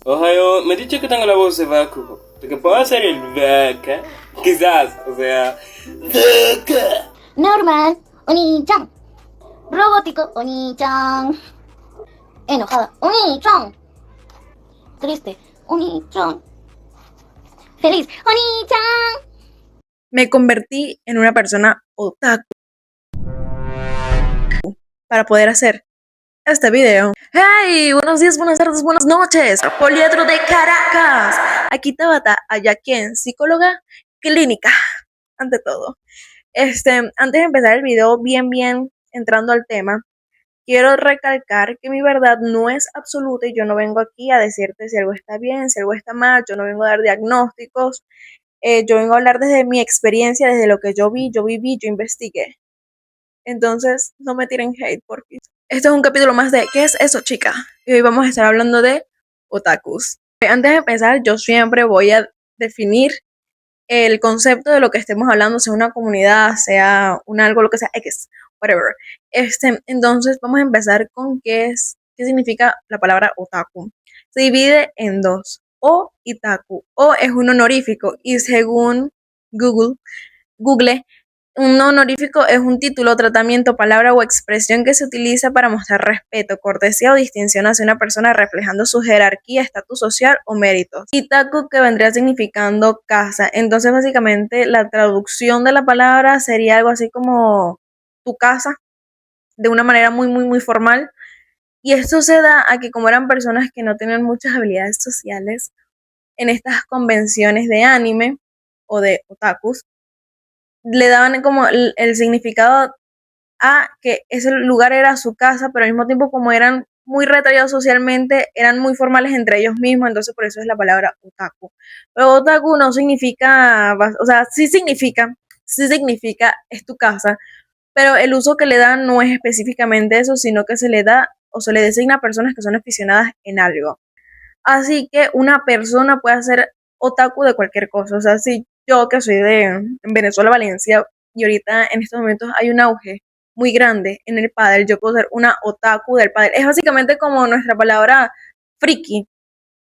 Ohayo, me he dicho que tengo la voz de Baku. De que puedo hacer el vaca. Quizás, o sea. Vaca. Normal, Oni-chan. Robótico, Oni-chan. Enojada, Oni-chan. Triste, Oni-chan. Feliz, Oni-chan. Me convertí en una persona otaku para poder hacer este video. ¡Hey! Buenos días, buenas tardes, buenas noches. Poliedro de Caracas. Aquí Tabata, allá quien, psicóloga clínica, ante todo. Antes de empezar el video, bien entrando al tema, quiero recalcar que mi verdad no es absoluta y yo no vengo aquí a decirte si algo está bien, si algo está mal, yo no vengo a dar diagnósticos, yo vengo a hablar desde mi experiencia, desde lo que yo vi, yo viví, yo investigué. Entonces, no me tiren hate porque este es un capítulo más de ¿qué es eso, chica? Y hoy vamos a estar hablando de otakus. Antes de empezar, yo siempre voy a definir el concepto de lo que estemos hablando, sea una comunidad, sea un algo, lo que sea, X, whatever. Entonces, vamos a empezar con qué significa la palabra otaku. Se divide en dos, o y taku. O es un honorífico y según Google, un honorífico es un título, tratamiento, palabra o expresión que se utiliza para mostrar respeto, cortesía o distinción hacia una persona reflejando su jerarquía, estatus social o méritos. Itaku, que vendría significando casa. Entonces, básicamente, la traducción de la palabra sería algo así como tu casa, de una manera muy formal. Y esto se da a que como eran personas que no tenían muchas habilidades sociales, en estas convenciones de anime o de otakus, le daban como el significado a que ese lugar era su casa, pero al mismo tiempo como eran muy retraídos socialmente, eran muy formales entre ellos mismos, entonces por eso es la palabra otaku. Pero otaku no significa, o sea, sí significa es tu casa, pero el uso que le dan no es específicamente eso, sino que se le da o se le designa a personas que son aficionadas en algo. Así que una persona puede ser otaku de cualquier cosa, o sea, si yo que soy de Venezuela, Valencia, y ahorita en estos momentos hay un auge muy grande en el pádel, yo puedo ser una otaku del pádel. Es básicamente como nuestra palabra friki,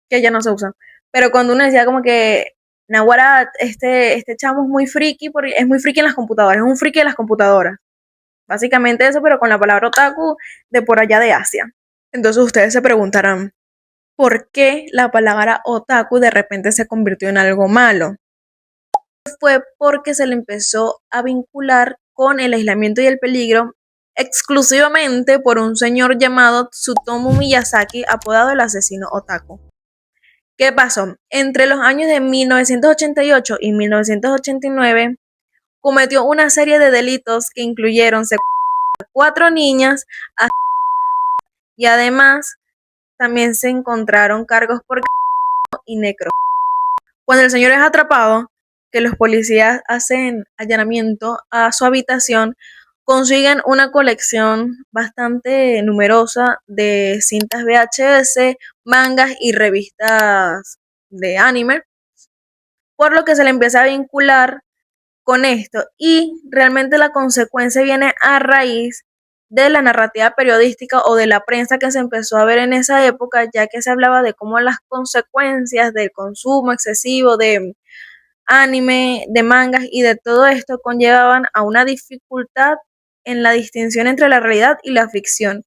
que ya no se usa. Pero cuando uno decía como que Nahuara, este chamo es muy friki, porque es muy friki en las computadoras, es un friki de las computadoras. Básicamente eso, pero con la palabra otaku de por allá de Asia. Entonces ustedes se preguntarán, ¿por qué la palabra otaku de repente se convirtió en algo malo? Fue porque se le empezó a vincular con el aislamiento y el peligro exclusivamente por un señor llamado Tsutomu Miyazaki, apodado el asesino otaku. ¿Qué pasó? Entre los años de 1988 y 1989 cometió una serie de delitos que incluyeron secuestrar a 4 niñas y además también se encontraron cargos por y necro. Cuando el señor es atrapado, que los policías hacen allanamiento a su habitación, consiguen una colección bastante numerosa de cintas VHS, mangas y revistas de anime, por lo que se le empieza a vincular con esto y realmente la consecuencia viene a raíz de la narrativa periodística o de la prensa que se empezó a ver en esa época, ya que se hablaba de cómo las consecuencias del consumo excesivo de anime, de mangas y de todo esto conllevaban a una dificultad en la distinción entre la realidad y la ficción.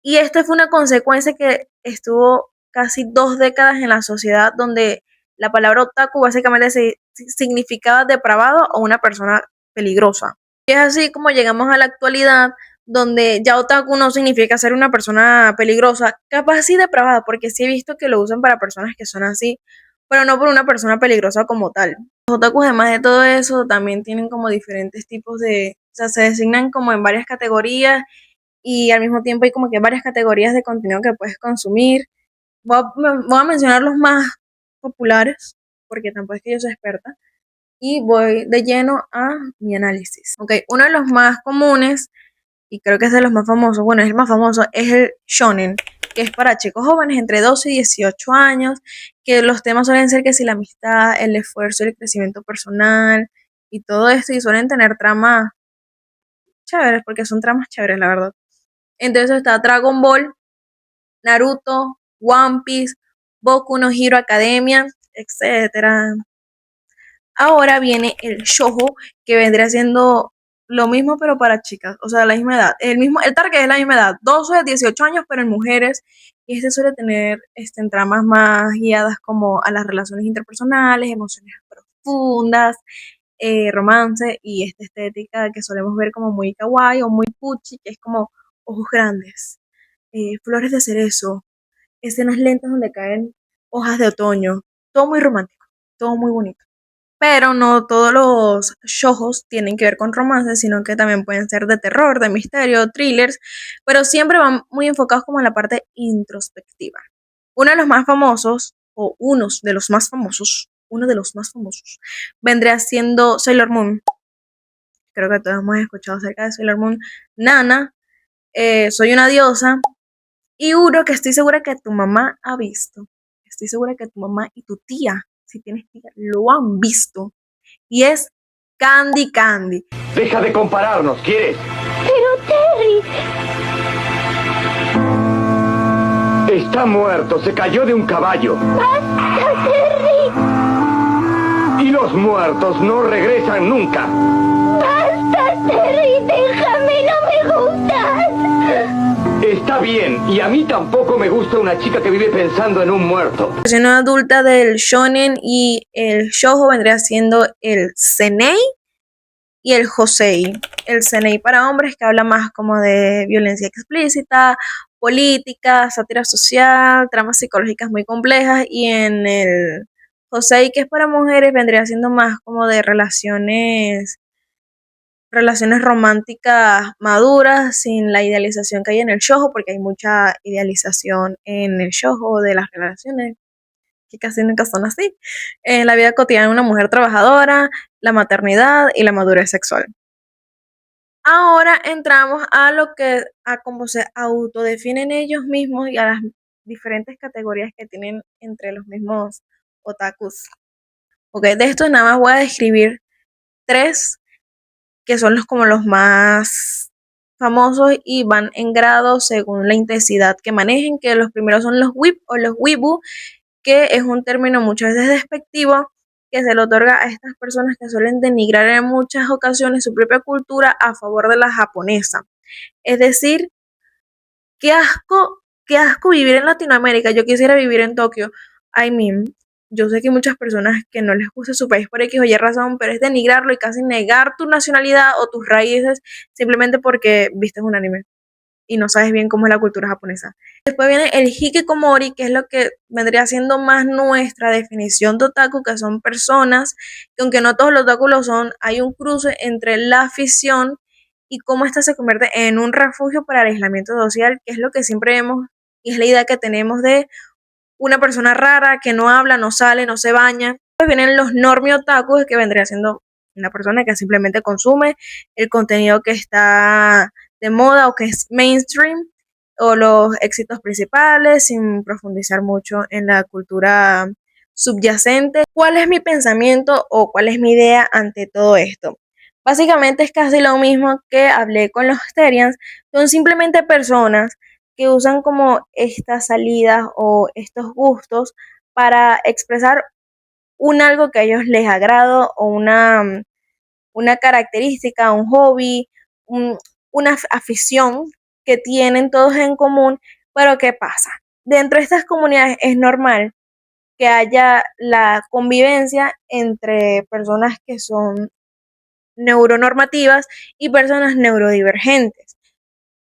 Y esta fue una consecuencia que estuvo casi 2 décadas en la sociedad, donde la palabra otaku básicamente significaba depravado o una persona peligrosa. Y es así como llegamos a la actualidad, donde ya otaku no significa ser una persona peligrosa, capaz sí depravada, porque sí he visto que lo usan para personas que son así, pero no por una persona peligrosa como tal. Los otakus, además de todo eso, también tienen como diferentes tipos o sea, se designan como en varias categorías y al mismo tiempo hay como que varias categorías de contenido que puedes consumir. Voy a mencionar los más populares, porque tampoco es que yo soy experta, y voy de lleno a mi análisis. Ok, uno de los más comunes, y creo que es de los más famosos, bueno, es el más famoso, es el shonen, que es para chicos jóvenes entre 12 y 18 años, que los temas suelen ser que si la amistad, el esfuerzo, el crecimiento personal y todo esto, y suelen tener tramas chéveres, porque son tramas chéveres, la verdad. Entonces está Dragon Ball, Naruto, One Piece, Boku no Hero Academia, etcétera. Ahora viene el shoujo, que vendría siendo lo mismo pero para chicas, o sea, la misma edad. El target es la misma edad, 12 a 18 años, pero en mujeres. Y este suele tener en tramas más guiadas como a las relaciones interpersonales, emociones profundas, romance y esta estética que solemos ver como muy kawaii o muy puchi, que es como ojos grandes, flores de cerezo, escenas lentas donde caen hojas de otoño, todo muy romántico, todo muy bonito. Pero no todos los shoujos tienen que ver con romance, sino que también pueden ser de terror, de misterio, thrillers, pero siempre van muy enfocados como en la parte introspectiva. Uno de los más famosos, o uno de los más famosos, vendría siendo Sailor Moon. Creo que todos hemos escuchado acerca de Sailor Moon. Nana, Soy una diosa, y uno que estoy segura que tu mamá ha visto. Estoy segura que tu mamá y tu tía, si tienes tía, lo han visto. Y es Candy Candy. Deja de compararnos, ¿quieres? Pero Terry, Está muerto, se cayó de un caballo. basta, Terry, Y los muertos no regresan nunca. basta, Terry, déjame, no me gustas. Está bien, y a mí tampoco me gusta una chica que vive pensando en un muerto. La versión adulta del shonen y el shoujo vendría siendo el senei y el josei. El senei para hombres, que habla más como de violencia explícita, política, sátira social, tramas psicológicas muy complejas, y en el josei, que es para mujeres, vendría siendo más como de relaciones románticas maduras, sin la idealización que hay en el shoujo, porque hay mucha idealización en el shoujo de las relaciones, que casi nunca son así. En la vida cotidiana de una mujer trabajadora, la maternidad y la madurez sexual. Ahora entramos a cómo se autodefinen ellos mismos y a las diferentes categorías que tienen entre los mismos otakus. Ok, de esto nada más voy a describir tres que son como los más famosos y van en grado según la intensidad que manejen, que los primeros son los whip o los wibu, que es un término muchas veces despectivo que se le otorga a estas personas que suelen denigrar en muchas ocasiones su propia cultura a favor de la japonesa. Es decir, qué asco vivir en Latinoamérica. Yo quisiera vivir en Tokio. I mean, yo sé que hay muchas personas que no les gusta su país por X o Y razón, pero es denigrarlo y casi negar tu nacionalidad o tus raíces simplemente porque viste un anime y no sabes bien cómo es la cultura japonesa. Después viene el hikikomori, que es lo que vendría siendo más nuestra definición de otaku, que son personas que, aunque no todos los otaku lo son, hay un cruce entre la afición y cómo ésta se convierte en un refugio para el aislamiento social, que es lo que siempre vemos y es la idea que tenemos de una persona rara que no habla, no sale, no se baña. Después vienen los normie otakus, que vendría siendo una persona que simplemente consume el contenido que está de moda o que es mainstream, o los éxitos principales, sin profundizar mucho en la cultura subyacente. ¿Cuál es mi pensamiento o cuál es mi idea ante todo esto? Básicamente es casi lo mismo que hablé con los Terians. Son simplemente personas que usan como estas salidas o estos gustos para expresar un algo que a ellos les agrada o una característica, un hobby, un, una afición que tienen todos en común. Pero ¿qué pasa? Dentro de estas comunidades es normal que haya la convivencia entre personas que son neuronormativas y personas neurodivergentes.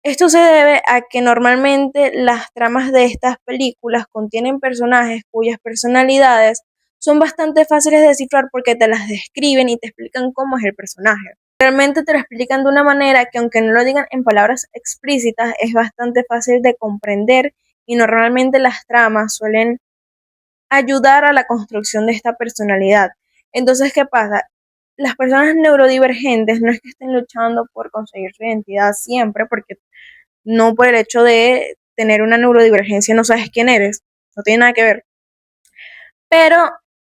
Esto se debe a que normalmente las tramas de estas películas contienen personajes cuyas personalidades son bastante fáciles de descifrar porque te las describen y te explican cómo es el personaje. Realmente te lo explican de una manera que, aunque no lo digan en palabras explícitas, es bastante fácil de comprender, y normalmente las tramas suelen ayudar a la construcción de esta personalidad. Entonces, ¿qué pasa? Las personas neurodivergentes no es que estén luchando por conseguir su identidad siempre, porque no por el hecho de tener una neurodivergencia no sabes quién eres, no tiene nada que ver. Pero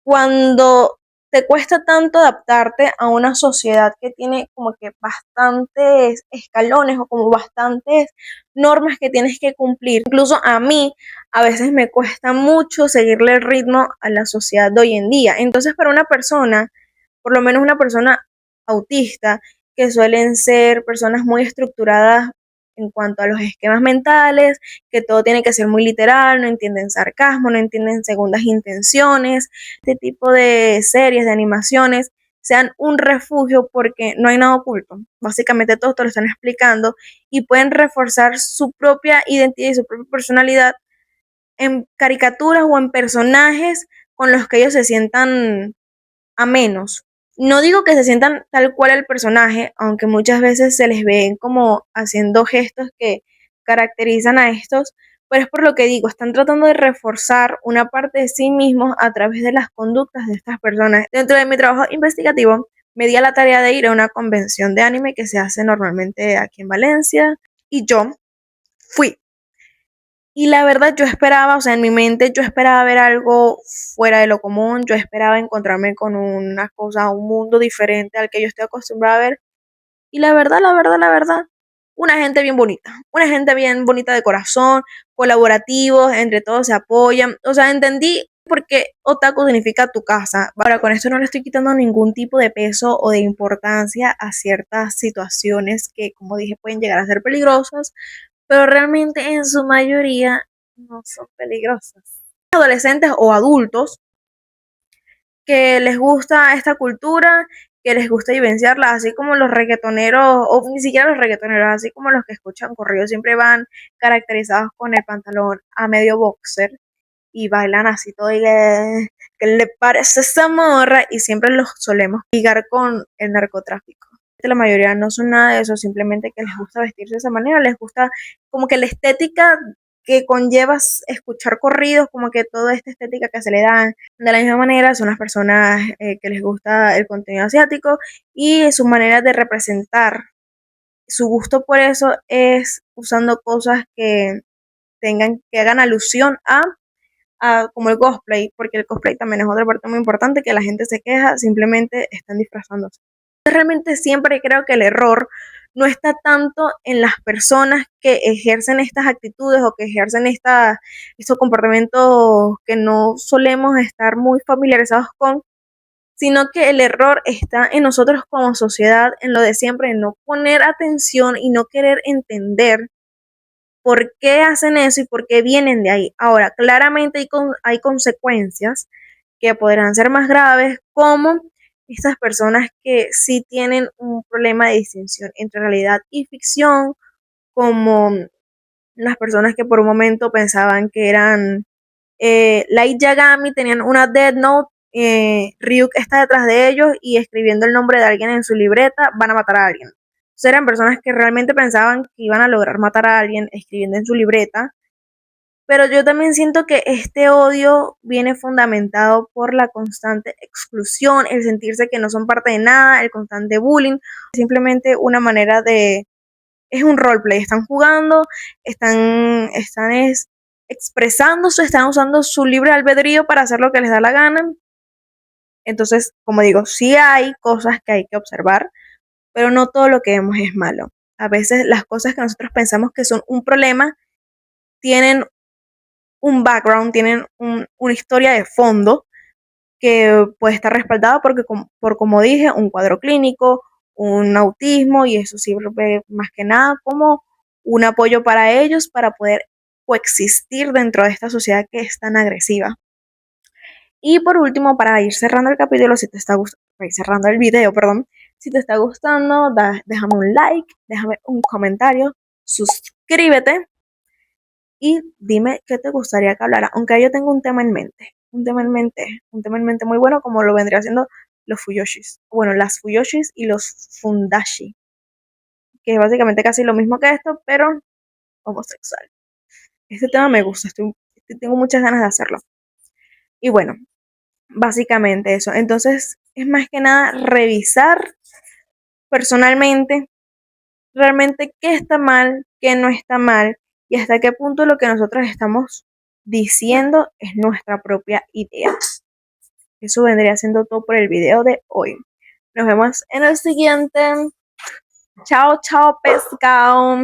cuando te cuesta tanto adaptarte a una sociedad que tiene como que bastantes escalones o como bastantes normas que tienes que cumplir. Incluso a mí a veces me cuesta mucho seguirle el ritmo a la sociedad de hoy en día. Entonces, para una persona, por lo menos una persona autista, que suelen ser personas muy estructuradas en cuanto a los esquemas mentales, que todo tiene que ser muy literal, no entienden sarcasmo, no entienden segundas intenciones. Este tipo de series, de animaciones, sean un refugio porque no hay nada oculto. Básicamente todos te lo están explicando y pueden reforzar su propia identidad y su propia personalidad en caricaturas o en personajes con los que ellos se sientan amenos. No digo que se sientan tal cual el personaje, aunque muchas veces se les ven como haciendo gestos que caracterizan a estos, pero es por lo que digo, están tratando de reforzar una parte de sí mismos a través de las conductas de estas personas. Dentro de mi trabajo investigativo, me di a la tarea de ir a una convención de anime que se hace normalmente aquí en Valencia y yo fui. Y la verdad yo esperaba, o sea, en mi mente yo esperaba ver algo fuera de lo común, yo esperaba encontrarme con una cosa, un mundo diferente al que yo estoy acostumbrada a ver. Y la verdad, una gente bien bonita de corazón, colaborativos, entre todos se apoyan. O sea, entendí por qué otaku significa tu casa. Ahora, con esto no le estoy quitando ningún tipo de peso o de importancia a ciertas situaciones que, como dije, pueden llegar a ser peligrosas, pero realmente en su mayoría no son peligrosas. Adolescentes o adultos que les gusta esta cultura, que les gusta vivenciarla, así como los reggaetoneros, o ni siquiera los reggaetoneros, así como los que escuchan corridos, siempre van caracterizados con el pantalón a medio boxer y bailan así todo y que le parece esa morra y siempre los solemos ligar con el narcotráfico. La mayoría no son nada de eso, simplemente que les gusta vestirse de esa manera, les gusta como que la estética que conlleva escuchar corridos, como que toda esta estética que se le dan. De la misma manera son las personas que les gusta el contenido asiático y su manera de representar su gusto por eso es usando cosas que que hagan alusión a como el cosplay, porque el cosplay también es otra parte muy importante que la gente se queja, simplemente están disfrazándose. Realmente siempre creo que el error no está tanto en las personas que ejercen estas actitudes o que ejercen estos comportamientos que no solemos estar muy familiarizados con, sino que el error está en nosotros como sociedad, en lo de siempre, en no poner atención y no querer entender por qué hacen eso y por qué vienen de ahí. Ahora, claramente hay consecuencias que podrán ser más graves, como estas personas que sí tienen un problema de distinción entre realidad y ficción, como las personas que por un momento pensaban que eran Light Yagami, tenían una Death Note, Ryuk está detrás de ellos y escribiendo el nombre de alguien en su libreta van a matar a alguien. Entonces eran personas que realmente pensaban que iban a lograr matar a alguien escribiendo en su libreta, pero yo también siento que este odio viene fundamentado por la constante exclusión, el sentirse que no son parte de nada, el constante bullying, simplemente una manera de... Es un roleplay, están jugando, están expresándose, están usando su libre albedrío para hacer lo que les da la gana. Entonces, como digo, sí hay cosas que hay que observar, pero no todo lo que vemos es malo. A veces las cosas que nosotros pensamos que son un problema tienen un background, tienen una historia de fondo que puede estar respaldada porque, por como dije, un cuadro clínico, un autismo, y eso sirve más que nada como un apoyo para ellos para poder coexistir dentro de esta sociedad que es tan agresiva. Y por último, para ir cerrando el capítulo, si te está gustando, para ir cerrando el video, perdón, si te está gustando, déjame un like, déjame un comentario, suscríbete y dime qué te gustaría que hablara, aunque yo tengo un tema en mente, un tema en mente muy bueno, como lo vendría haciendo los Fuyoshis, bueno, las Fuyoshis y los Fundashi, que es básicamente casi lo mismo que esto, pero homosexual. Este tema me gusta, tengo muchas ganas de hacerlo. Y bueno, básicamente eso. Entonces, es más que nada revisar personalmente realmente qué está mal, qué no está mal y hasta qué punto lo que nosotros estamos diciendo es nuestra propia idea. Eso vendría siendo todo por el video de hoy. Nos vemos en el siguiente. Chao, chao, pescado.